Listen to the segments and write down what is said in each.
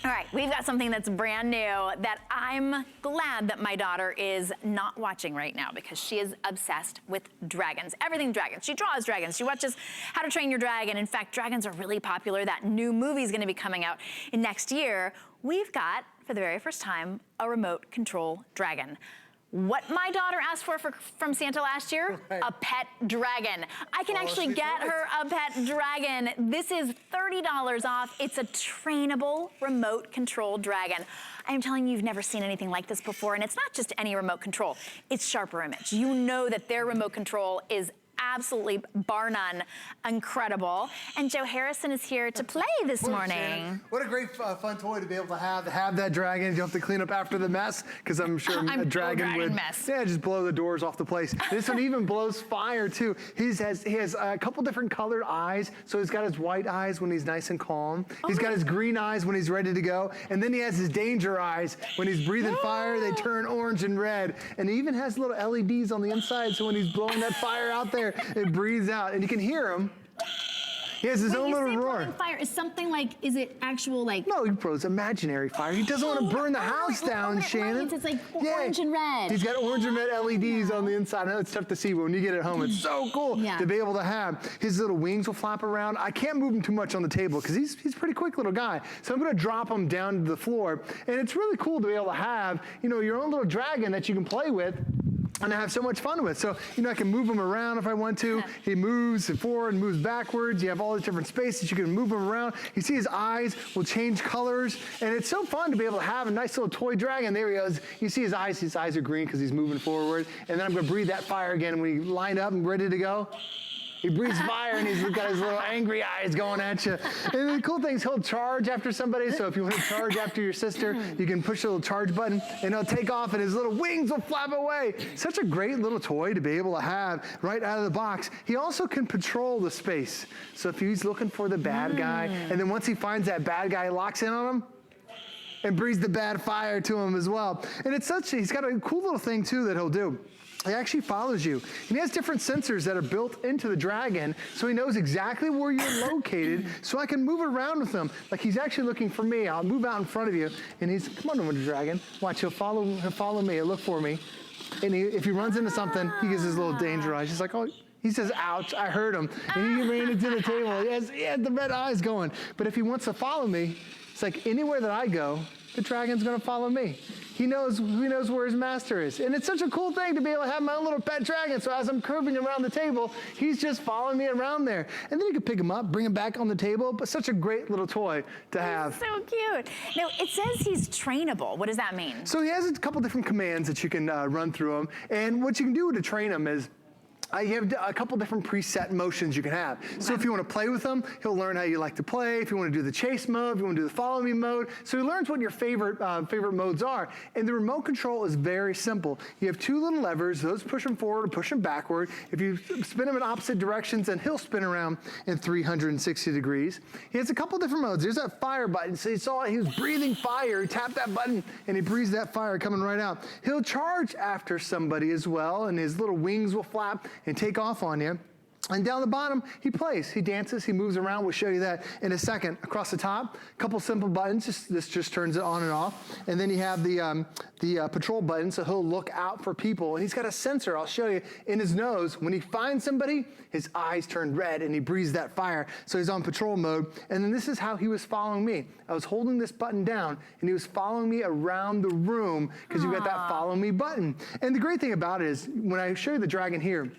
All right, we've got something that's brand new that I'm glad that my daughter is not watching right now because she is obsessed with dragons. Everything dragons. She draws dragons. She watches How to Train Your Dragon. In fact, dragons are really popular. That new movie is going to be coming out in next year. We've got, for the very first time, a remote control dragon. What my daughter asked for from Santa last year, a pet dragon. I can actually get her a pet dragon. This is $30 off. It's a trainable remote control dragon. I am telling you, you've never seen anything like this before, and it's not just any remote control. It's Sharper Image. You know that their remote control is absolutely, bar none, incredible. And Joe Harrison is here to play this morning. Shannon. What a great fun toy to be able to have that dragon. You don't have to clean up after the mess, because I'm sure a dragon would mess. Yeah, just blow the doors off the place. This one even blows fire too. He has a couple different colored eyes. So he's got his white eyes when he's nice and calm. He's got his green eyes when he's ready to go. And then he has his danger eyes. When he's breathing fire, they turn orange and red. And he even has little LEDs on the inside, so when he's blowing that fire out there, it breathes out, and you can hear him. He has his own little roar. Fire is something like, is it actual like? No, he throws imaginary fire. He doesn't want to burn the house down, Shannon. It's like orange and red. He's got orange and red LEDs on the inside. I know it's tough to see, but when you get it home, it's so cool to be able to have. His little wings will flap around. I can't move him too much on the table because he's a pretty quick little guy. So I'm going to drop him down to the floor, and it's really cool to be able to have, your own little dragon that you can play with and I have so much fun with. So, I can move him around if I want to. He moves forward and moves backwards. You have all these different spaces. You can move him around. You see his eyes will change colors. And it's so fun to be able to have a nice little toy dragon. There he is. You see his eyes. His eyes are green because he's moving forward. And then I'm going to breathe that fire again when he line up and ready to go. He breathes fire and he's got his little angry eyes going at you. And the cool thing is he'll charge after somebody. So if you want to charge after your sister, you can push the little charge button and he'll take off and his little wings will flap away. Such a great little toy to be able to have right out of the box. He also can patrol the space. So if he's looking for the bad guy, and then once he finds that bad guy, he locks in on him and breathes the bad fire to him as well. And he's got a cool little thing too that he'll do. He actually follows you. And he has different sensors that are built into the dragon, so he knows exactly where you're located, so I can move around with him. Like he's actually looking for me. I'll move out in front of you, and he's, come on over the dragon. Watch, he'll follow me, he'll look for me. And if he runs into something, he gives his little danger eyes. He's like, oh, he says, ouch, I heard him. And he ran into the table. He has the red eyes going. But if he wants to follow me, it's like anywhere that I go, the dragon's gonna follow me. He knows where his master is. And it's such a cool thing to be able to have my own little pet dragon. So as I'm curving around the table, he's just following me around there. And then you can pick him up, bring him back on the table. But such a great little toy to have. So cute. Now, it says he's trainable. What does that mean? So he has a couple different commands that you can run through him. And what you can do to train him is, you have a couple different preset motions you can have. So if you want to play with him, he'll learn how you like to play. If you want to do the chase mode, if you want to do the follow me mode. So he learns what your favorite modes are. And the remote control is very simple. You have two little levers. Those push him forward or push him backward. If you spin him in opposite directions, then he'll spin around in 360 degrees. He has a couple different modes. There's that fire button. So you saw he was breathing fire. He tapped that button and he breathes that fire coming right out. He'll charge after somebody as well, and his little wings will flap and take off on you. And down the bottom, he plays, he dances, he moves around. We'll show you that in a second. Across the top, a couple simple buttons. This just turns it on and off. And then you have the patrol button, so he'll look out for people. And he's got a sensor, I'll show you, in his nose. When he finds somebody, his eyes turn red and he breathes that fire. So he's on patrol mode. And then this is how he was following me. I was holding this button down and he was following me around the room because you've got that follow me button. And the great thing about it is, when I show you the dragon here,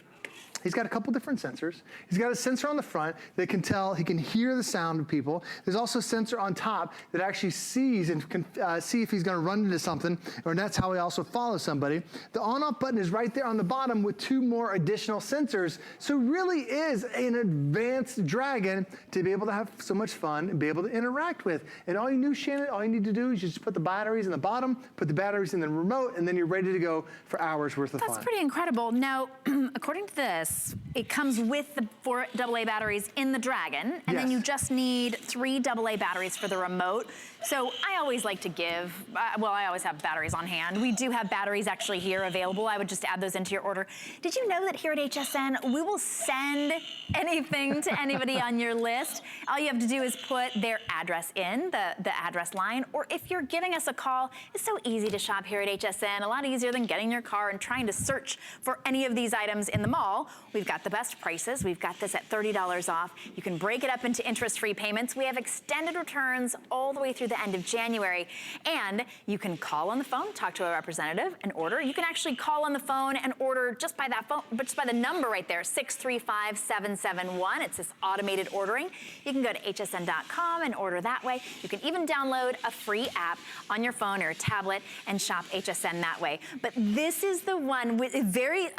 he's got a couple different sensors. He's got a sensor on the front that can tell, he can hear the sound of people. There's also a sensor on top that actually sees and can see if he's gonna run into something, or that's how he also follows somebody. The on-off button is right there on the bottom with two more additional sensors. So really is an advanced dragon to be able to have so much fun and be able to interact with. And all you do, Shannon, all you need to do is just put the batteries in the bottom, put the batteries in the remote, and then you're ready to go for hours worth of fun. That's pretty incredible. Now, according to this, this, it comes with the 4 AA batteries in the Dragon, and then you just need 3 AA batteries for the remote. So I always like to give, well, I always have batteries on hand. We do have batteries actually here available. I would just add those into your order. Did you know that here at HSN, we will send anything to anybody on your list? All you have to do is put their address in, the address line, or if you're giving us a call, it's so easy to shop here at HSN, a lot easier than getting in your car and trying to search for any of these items in the mall. We've got the best prices. We've got this at $30 off. You can break it up into interest-free payments. We have extended returns all the way through the end of January. And you can call on the phone, talk to a representative, and order. You can actually call on the phone and order just by that phone, but just by the number right there, 635-771. It's this automated ordering. You can go to hsn.com and order that way. You can even download a free app on your phone or a tablet and shop HSN that way. But this is the one with very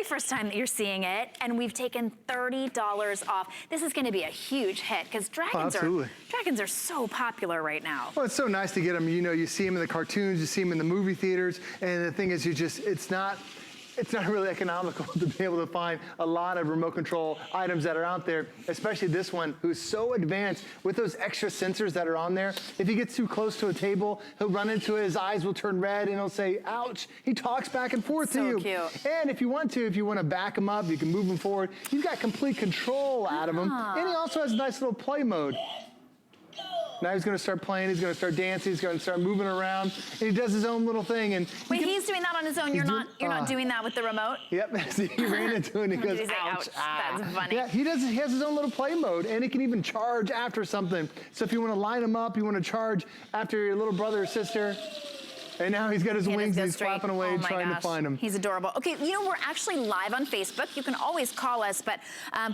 first time that you're seeing it, and we've taken $30 off. This is going to be a huge hit because dragons are so popular right now. Well, it's so nice to get them. You know, you see them in the cartoons, you see them in the movie theaters, and the thing is, it's not really economical to be able to find a lot of remote control items that are out there, especially this one who's so advanced with those extra sensors that are on there. If he gets too close to a table, he'll run into it, his eyes will turn red and he'll say, ouch. He talks back and forth to you. So cute. And if you want to back him up, you can move him forward. You've got complete control out of him. And he also has a nice little play mode. Now he's gonna start playing, he's gonna start dancing, he's gonna start moving around, and he does his own little thing. And wait, he's doing that on his own, you're not doing that with the remote? Yep, he ran into it and he goes, ouch. That's funny. Yeah, he has his own little play mode, and he can even charge after something. So if you wanna line him up, you wanna charge after your little brother or sister, and now he's got his wings and he's flapping away trying to find him. He's adorable. Okay, you know, we're actually live on Facebook. You can always call us, but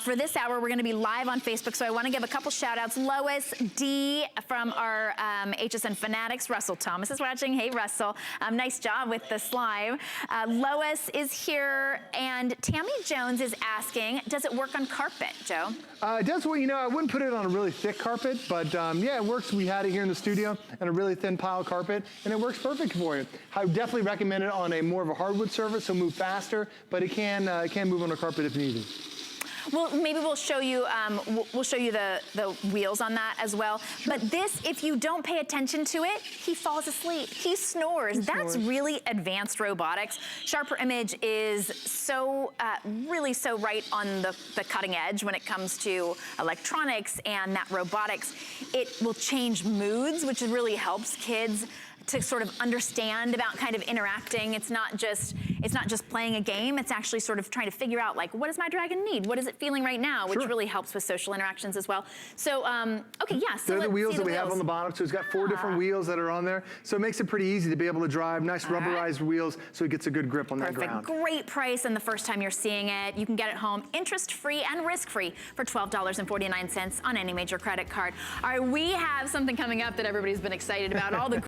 for this hour, we're gonna be live on Facebook, so I wanna give a couple shout outs. Lois D from our HSN Fanatics, Russell Thomas is watching. Hey, Russell, nice job with the slime. Lois is here, and Tammy Jones is asking, does it work on carpet, Joe? It does, well, you know, I wouldn't put it on a really thick carpet, but yeah, it works. We had it here in the studio on a really thin pile carpet, and it works perfect for you. I would definitely recommend it on a more of a hardwood surface, so move faster, but it can move on a carpet if needed. Well, maybe we'll show you the wheels on that as well. Sure. But this, if you don't pay attention to it, he falls asleep. He snores. That's really advanced robotics. Sharper Image is so really so right on the cutting edge when it comes to electronics and that robotics. It will change moods, which really helps kids to sort of understand about kind of interacting. It's not just playing a game. It's actually sort of trying to figure out, like, what does my dragon need? What is it feeling right now? Which really helps with social interactions as well. So, okay, yeah. So they're the wheels that we have on the bottom. So it's got 4 different wheels that are on there. So it makes it pretty easy to be able to drive. Nice rubberized wheels, so it gets a good grip on that ground. Great price, and the first time you're seeing it, you can get it home interest-free and risk-free for $12.49 on any major credit card. All right, we have something coming up that everybody's been excited about. All the